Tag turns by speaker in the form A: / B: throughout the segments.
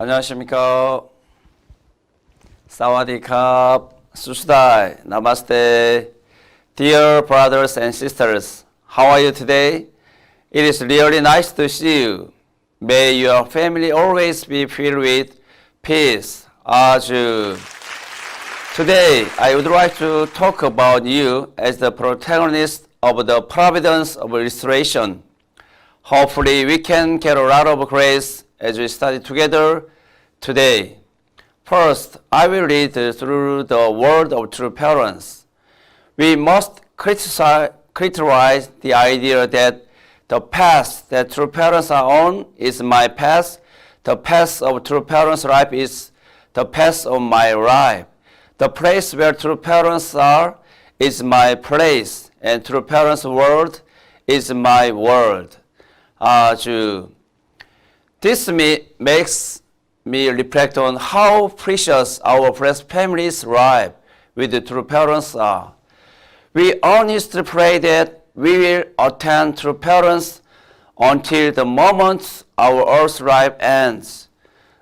A: 안녕하십니까. 사와디캅, 수수다이, 나마스테. Dear brothers and sisters, how are you today? It is really nice to see you. May your family always be filled with peace. 아주. Today, I would like to talk about you as the protagonist of the providence of restoration. Hopefully, we can get a lot of grace as we study together today. First, I will read through the word of true parents. We must criticize the idea that the path that true parents are on is my path. The path of true parents' life is the path of my life. The place where true parents are is my place, and true parents' world is my world. 아주. This makes me reflect on how precious our blessed family's life with the true parents are. We earnestly pray that we will attend true parents until the moment our earth's life ends.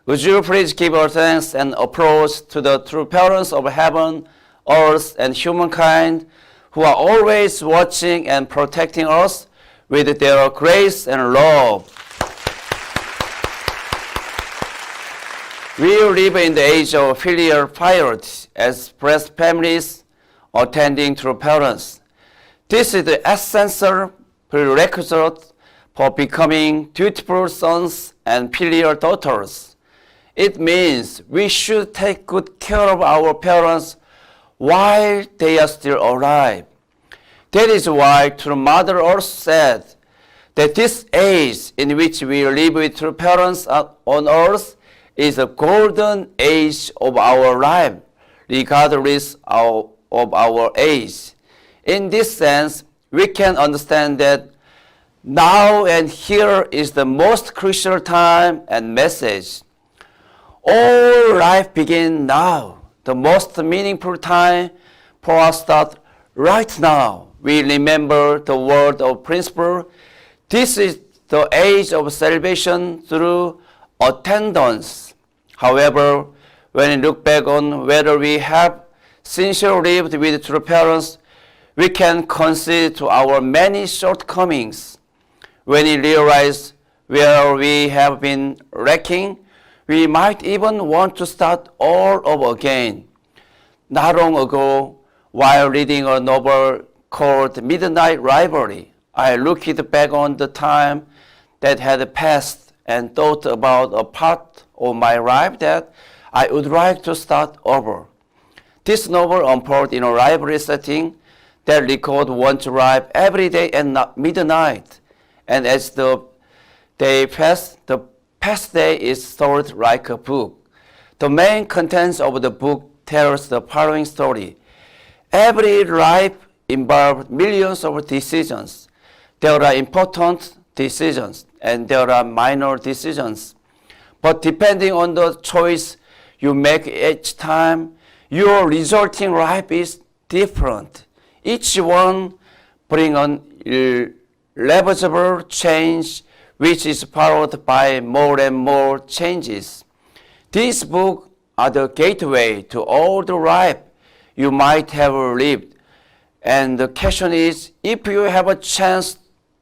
A: Would you please give our thanks and applause to the true parents of heaven, earth, and humankind who are always watching and protecting us with their grace and love. We live in the age of filial piety as blessed families attending true parents. This is the essential prerequisite for becoming dutiful sons and filial daughters. It means we should take good care of our parents while they are still alive. That is why true Mother Earth said that this age in which we live with true parents on earth is a golden age of our life, regardless of our age. In this sense, we can understand that now and here is the most crucial time and message. All life begins now. The most meaningful time for us start right now. We remember the word of principle. This is the age of salvation through attendance. However, when we look back on whether we have sincerely lived with true parents, we can concede to our many shortcomings. When we realize where we have been lacking, we might even want to start all over again. Not long ago, while reading a novel called Midnight Rivalry, I looked back on the time that had passed and thought about a part of my life that I would like to start over. This novel unfolded in a library setting that recorded one's life every day at midnight, and as the day passed, the past day is told like a book. The main contents of the book tells the following story. Every life involves millions of decisions. There are important decisions and there are minor decisions. But depending on the choice you make each time, your resulting life is different. Each one brings an irreversible change which is followed by more and more changes. These books are the gateway to all the life you might have lived. And the question is, if you have a chance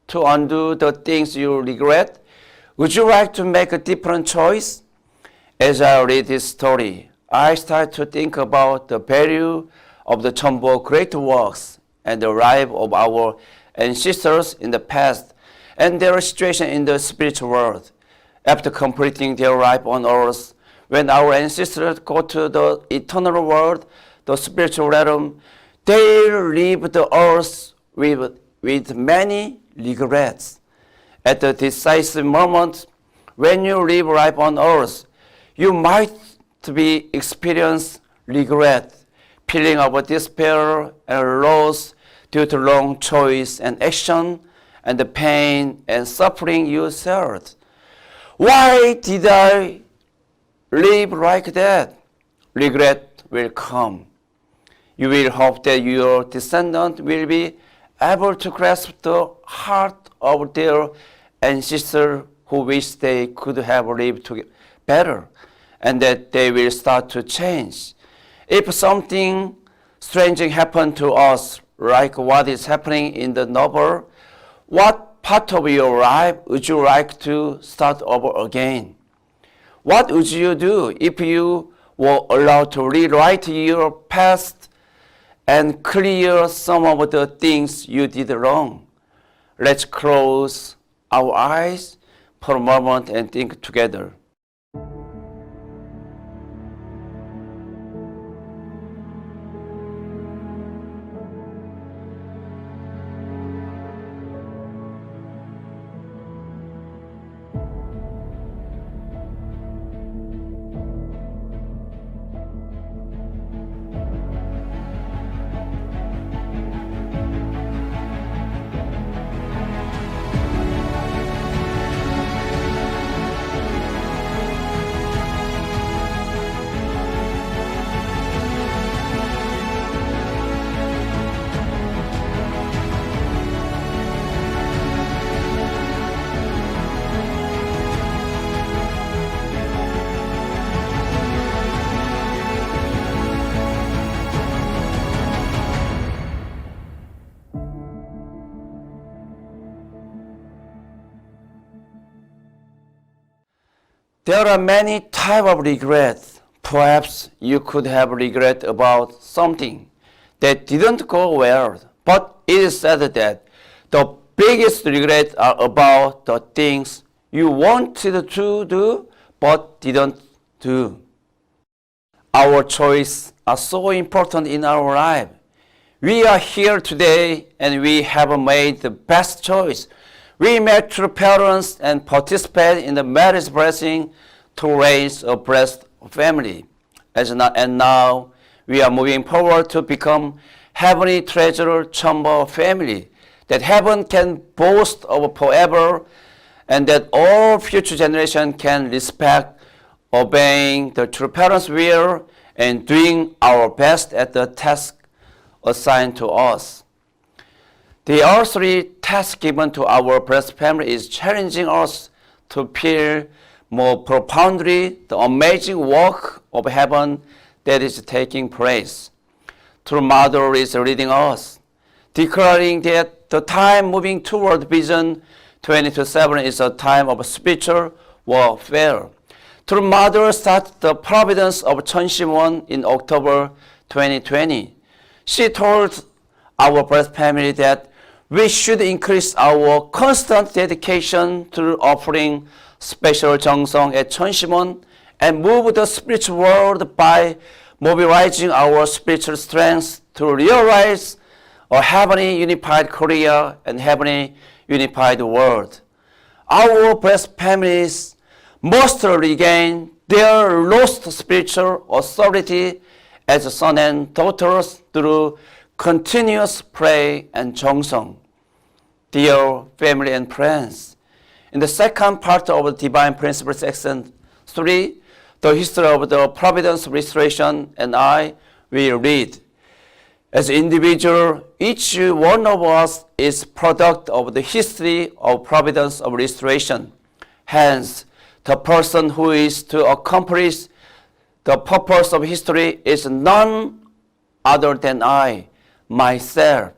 A: to undo the things you regret, would you like to make a different choice? As I read this story, I start to think about the value of the Chombo great works and the life of our ancestors in the past and their situation in the spiritual world. After completing their life on earth, when our ancestors go to the eternal world, the spiritual realm, they leave the earth with many regrets. At the decisive moment, when you live life on earth, you might be experience regret, feeling of despair and loss due to wrong choice and action, and the pain and suffering you suffered. Why did I live like that? Regret will come. You will hope that your descendant will be able to grasp the heart of their ancestors who wish they could have lived better. and that they will start to change. If something strange happened to us, like what is happening in the novel, what part of your life would you like to start over again? What would you do if you were allowed to rewrite your past and clear some of the things you did wrong? Let's close our eyes for a moment and think together. There are many types of regrets. Perhaps you could have regret about something that didn't go well, but it is said that the biggest regrets are about the things you wanted to do but didn't do. Our choices are so important in our life. We are here today and we have made the best choice. We met true parents and participate in the marriage blessing to raise a blessed family. And now we are moving forward to become heavenly treasure chamber family that heaven can boast of forever, and that all future generations can respect, obeying the true parents' will and doing our best at the task assigned to us. The earthly task given to our blessed family is challenging us to feel more profoundly the amazing work of heaven that is taking place. True Mother is leading us, declaring that the time moving toward Vision 2027 is a time of spiritual warfare. True Mother started the providence of Cheonsimwon in October 2020. She told our blessed family that we should increase our constant dedication to offering special 정성 at Cheonsimwon and move the spiritual world by mobilizing our spiritual strength to realize a heavenly unified Korea and heavenly unified world. Our blessed families must regain their lost spiritual authority as sons and daughters through continuous prayer and 정성. Dear family and friends, in the second part of the Divine Principles Section 3, the history of the providence of restoration, and I will read. As individual, each one of us is product of the history of providence of restoration. Hence, the person who is to accomplish the purpose of history is none other than I, myself.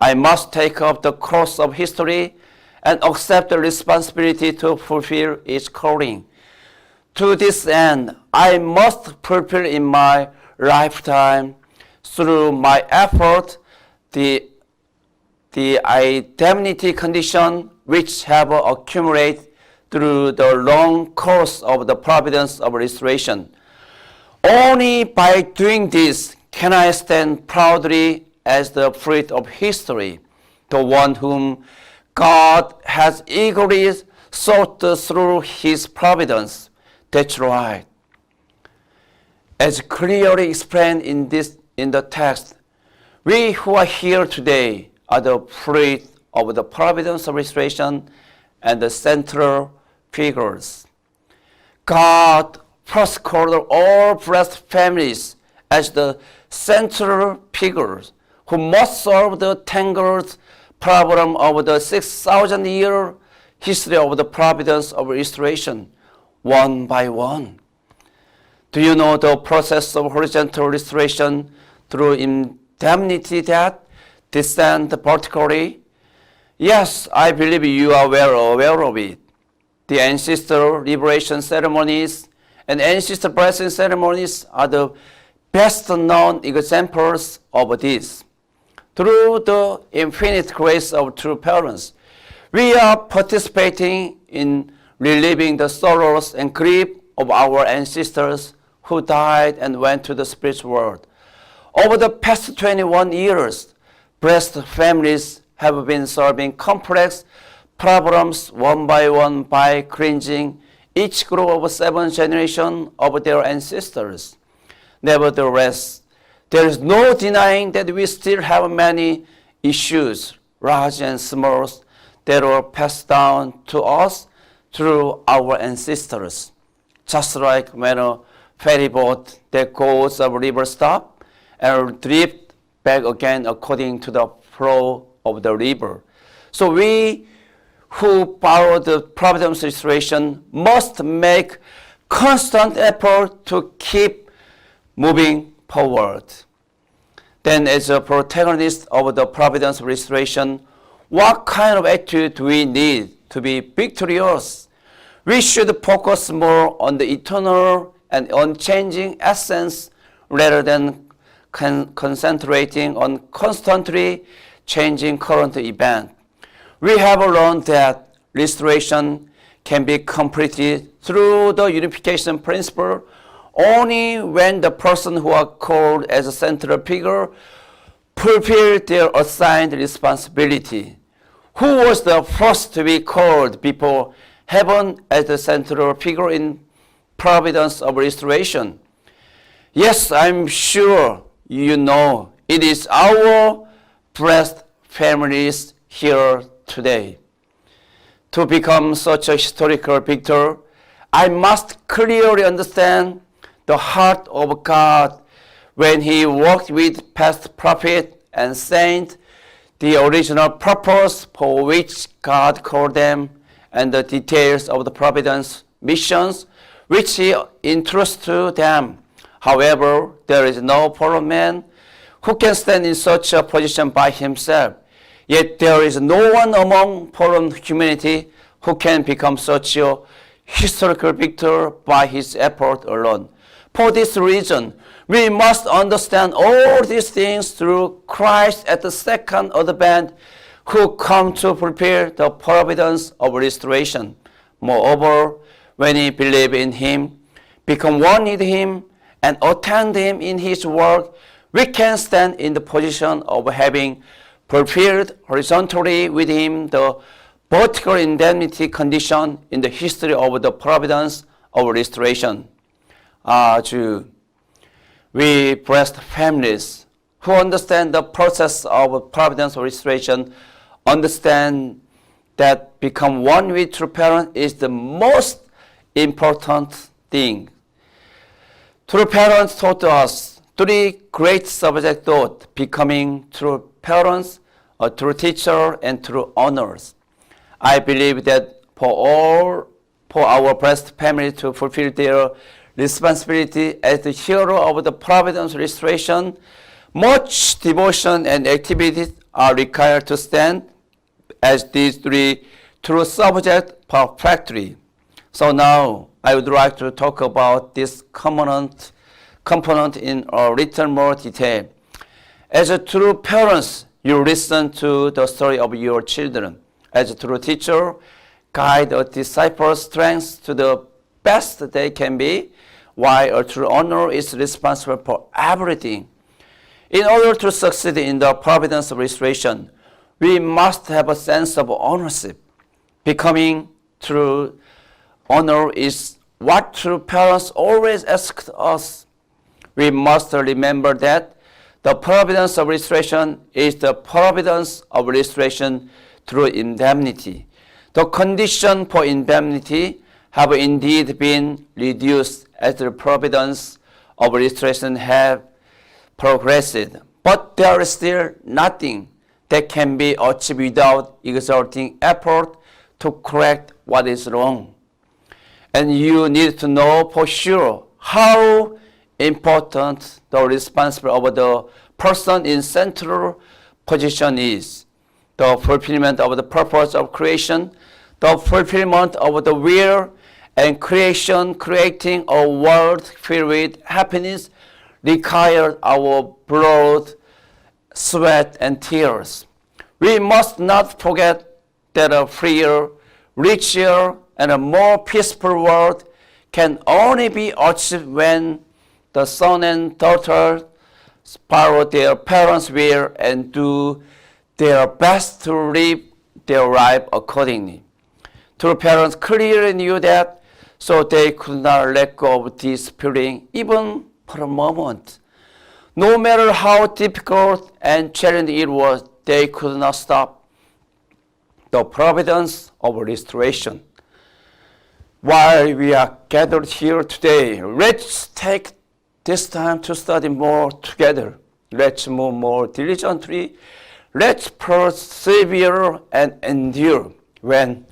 A: I must take up the cross of history and accept the responsibility to fulfill its calling. To this end, I must fulfill in my lifetime, through my effort, the indemnity condition which have accumulated through the long course of the providence of restoration. Only by doing this can I stand proudly as the fruit of history, the one whom God has eagerly sought through His providence. That's right. As clearly explained in the text, we who are here today are the fruit of the providence of restoration and the central figures. God first called all blessed families as the central figures who must solve the tangled problem of the 6,000-year history of the providence of restoration, one by one. Do you know the process of horizontal restoration through indemnity that descend vertically? Yes, I believe you are well aware of it. The ancestor liberation ceremonies and ancestor blessing ceremonies are the best known examples of this. Through the infinite grace of true parents, we are participating in relieving the sorrows and grief of our ancestors who died and went to the spiritual world. Over the past 21 years, blessed families have been solving complex problems one by cleansing each group of 7 generations of their ancestors. Nevertheless, there is no denying that we still have many issues, large and small, that were passed down to us through our ancestors. Just like when a ferry boat that goes up river stop and drift back again according to the flow of the river. So we who follow the providence restoration must make constant effort to keep moving forward. Then as a protagonist of the providence restoration, what kind of attitude do we need to be victorious? We should focus more on the eternal and unchanging essence rather than concentrating on constantly changing current event. We have learned that restoration can be completed through the unification principle only when the person who are called as a central figure fulfill their assigned responsibility. Who was the first to be called before heaven as the central figure in providence of restoration? Yes, I'm sure you know it is our blessed families here today. To become such a historical victor, I must clearly understand the heart of God when He worked with past prophet and saint, the original purpose for which God called them, and the details of the providence missions which He entrusts to them. However, there is no poor man who can stand in such a position by himself. Yet there is no one among fallen humanity who can become such a historical victor by his effort alone. For this reason, we must understand all these things through Christ at the second advent, who come to prepare the providence of restoration. Moreover, when we believe in Him, become one with Him, and attend Him in His work, we can stand in the position of having fulfilled horizontally with Him the vertical indemnity condition in the history of the providence of restoration. We blessed families who understand the process of providence of restoration understand that become one with true parent is the most important thing. True parents taught us 3 great subject thought: becoming true parents, a true teacher, and true honors. I believe that for our blessed family to fulfill their responsibility as the hero of the providence restoration, much devotion and activities are required to stand as these 3 true subjects perfectly. So now I would like to talk about this component in a little more detail. As a true parents, you listen to the story of your children. As a true teacher, guide a disciple's strengths to the best they can be, while a true honor is responsible for everything. In order to succeed in the providence of restoration, we must have a sense of ownership. Becoming true honor is what true parents always asked us. We must remember that the providence of restoration is the providence of restoration through indemnity. The condition for indemnity have indeed been reduced as the providence of restoration have progressed, but there is still nothing that can be achieved without exerting effort to correct what is wrong. And you need to know for sure how important the responsibility of the person in central position is. The fulfillment of the purpose of creation, the fulfillment of the will and creation, creating a world filled with happiness, requires our blood, sweat, and tears. We must not forget that a freer, richer, and a more peaceful world can only be achieved when the son and daughter follow their parents' will and do their best to live their life accordingly. True parents clearly knew that, so they could not let go of this feeling even for a moment. No matter how difficult and challenging it was, they could not stop the providence of restoration. While we are gathered here today, let's take this time to study more together. Let's move more diligently. Let's persevere and endure when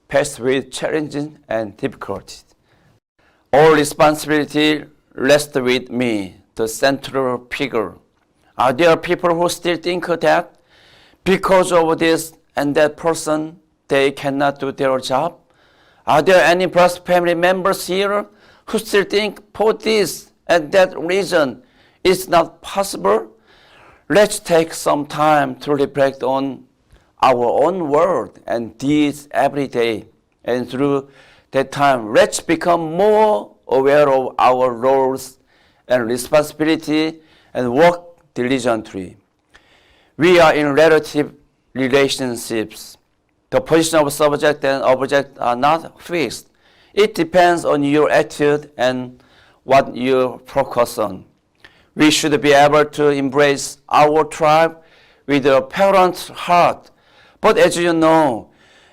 A: faced with challenges and difficulties. All responsibility rests with me, the central figure. Are there people who still think that because of this and that person, they cannot do their job? Are there any blessed family members here who still think for this and that reason it's not possible? Let's take some time to reflect on our own word and deeds every day. And through that time, let's become more aware of our roles and responsibility and work diligently. We are in relative relationships. The position of subject and object are not fixed. It depends on your attitude and what you focus on. We should be able to embrace our tribe with a parent's heart. But as you know,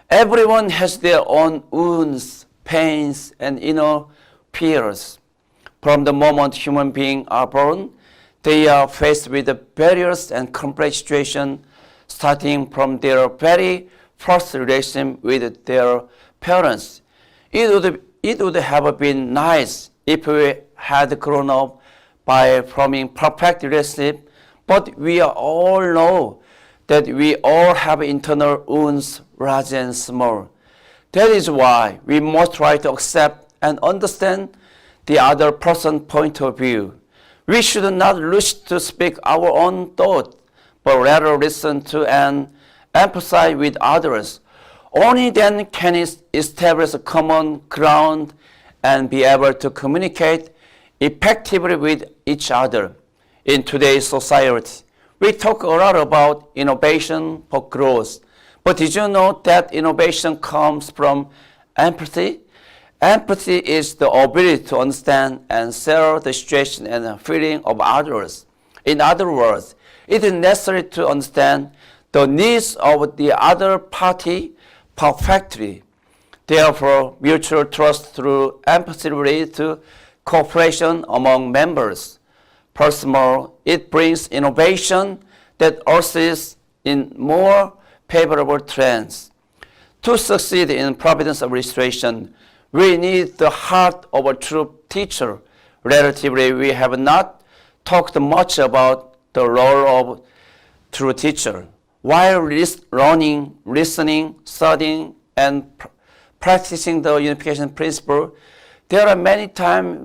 A: everyone has their own wounds, pains, and inner fears. From the moment human beings are born, they are faced with various and complex situations, starting from their very first relation with their parents. It would have been nice if we had grown up by forming perfect relationship, but we all know that we all have internal wounds, large and small. That is why we must try to accept and understand the other person's point of view. We should not rush to speak our own thoughts, but rather listen to and empathize with others. Only then can it establish a common ground and be able to communicate effectively with each other. In today's society, we talk a lot about innovation for growth. But did you know that innovation comes from empathy? Empathy is the ability to understand and share the situation and feeling of others. In other words, it is necessary to understand the needs of the other party perfectly. Therefore, mutual trust through empathy leads to cooperation among members. Furthermore, it brings innovation that ushers in more favorable trends. To succeed in providence of restoration, we need the heart of a true teacher. Relatively, we have not talked much about the role of true teacher. While learning, listening, studying, and practicing the unification principle, there are many times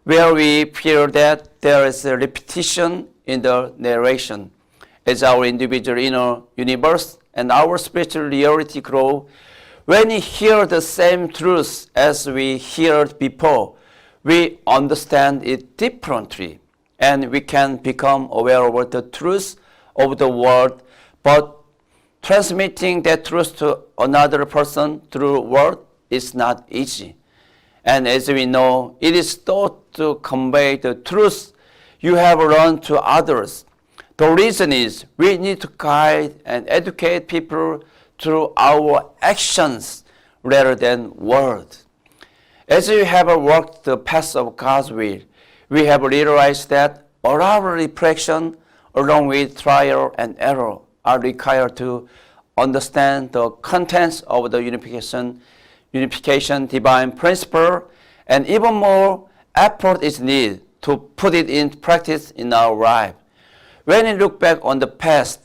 A: where we feel that there is a repetition in the narration. As our individual inner universe and our spiritual reality grow, when we hear the same truth as we heard before, we understand it differently, and we can become aware of the truth of the word, but transmitting that truth to another person through word is not easy. And as we know, it is thought to convey the truth you have learned to others. The reason is we need to guide and educate people through our actions rather than words. As we have walked the path of God's will, we have realized that all our reflection, along with trial and error, are required to understand the contents of the unification divine principle, and even more effort is needed to put it in practice in our life. When we look back on the past,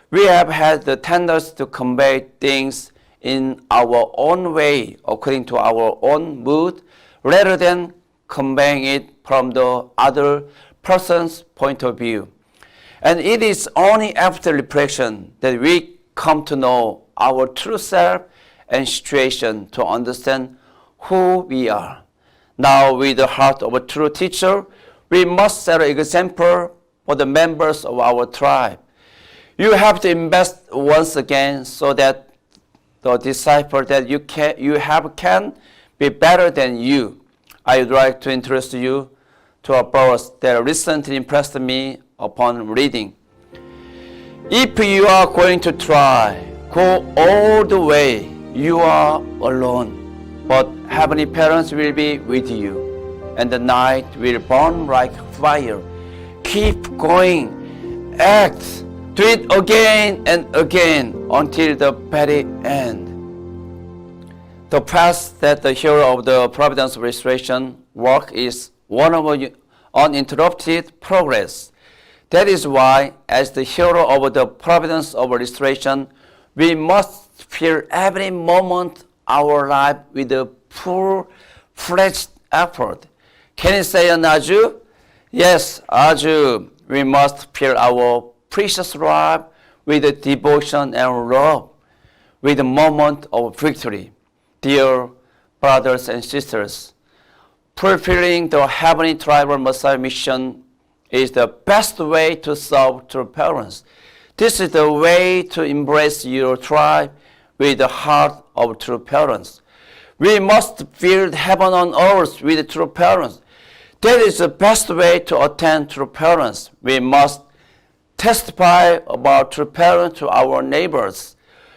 A: we have had the tendency to convey things in our own way, according to our own mood, rather than conveying it from the other person's point of view. And it is only after reflection that we come to know our true self and situation to understand who we are. Now, with the heart of a true teacher, we must set an example for the members of our tribe. You have to invest once again so that the disciple that you have can be better than you. I would like to introduce you to a verse that recently impressed me upon reading. If you are going to try, go all the way. You are alone, but heavenly parents will be with you, and the night will burn like fire. Keep going, act, do it again and again until the very end. The path that the hero of the providence restoration work is one of uninterrupted progress. That is why, as the hero of the providence of restoration, we must fill every moment our life with a full-fledged effort. Can you say an Aju? Yes, Aju. We must fill our precious life with devotion and love, with a moment of victory. Dear brothers and sisters, fulfilling the Heavenly Tribal Messiah mission is the best way to serve true parents. This is the way to embrace your tribe with the heart of true parents. We must build heaven on earth with true parents. That is the best way to attend true parents. We must testify about true parents to our neighbors.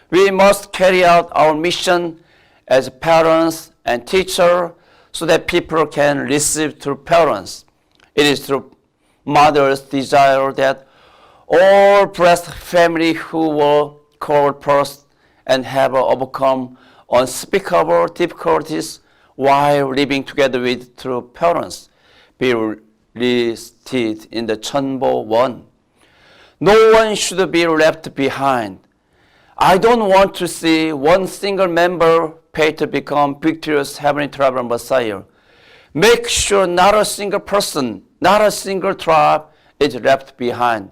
A: We must carry out our mission as parents and teachers so that people can receive true parents. It is true mother's desire that all blessed family who were called first and have overcome unspeakable difficulties while living together with true parents be listed in the Chunbo 1. No one should be left behind. I don't want to see one single member pay to become victorious Heavenly Tribal Messiah. Make sure not a single person, not a single tribe is left behind.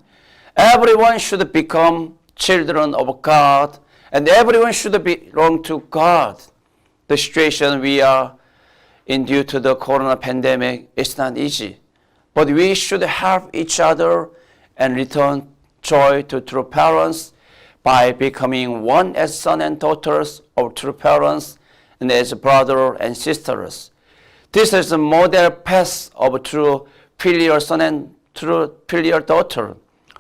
A: Everyone should become children of God, and everyone should belong to God. The situation we are in due to the corona pandemic is not easy, but we should help each other and return joy to true parents by becoming one as sons and daughters of true parents and as brothers and sisters. This is the model path of true filial son and true filial daughter.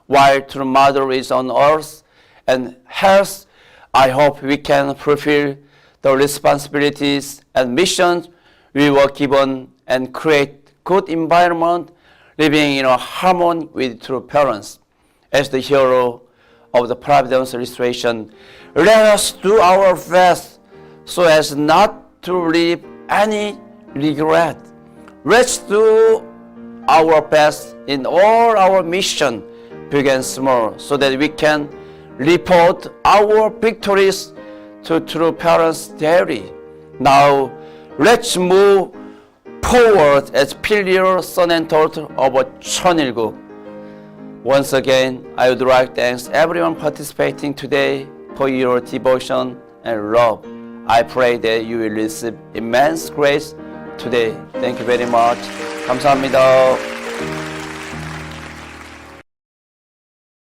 A: While true mother is on earth and health, I hope we can fulfill the responsibilities and missions we were given and create good environment living in a harmony with true parents. As the hero of the providence restoration, let us do our best so as not to leave any regret. Let's do our best in all our mission, big and small, so that we can report our victories to true parents daily. Now, let's move forward as filial son and daughter of a Chunilgu. Once again, I would like to thank everyone participating today for your devotion and love. I pray that you will receive immense grace today. Thank you very much. 감사합니다.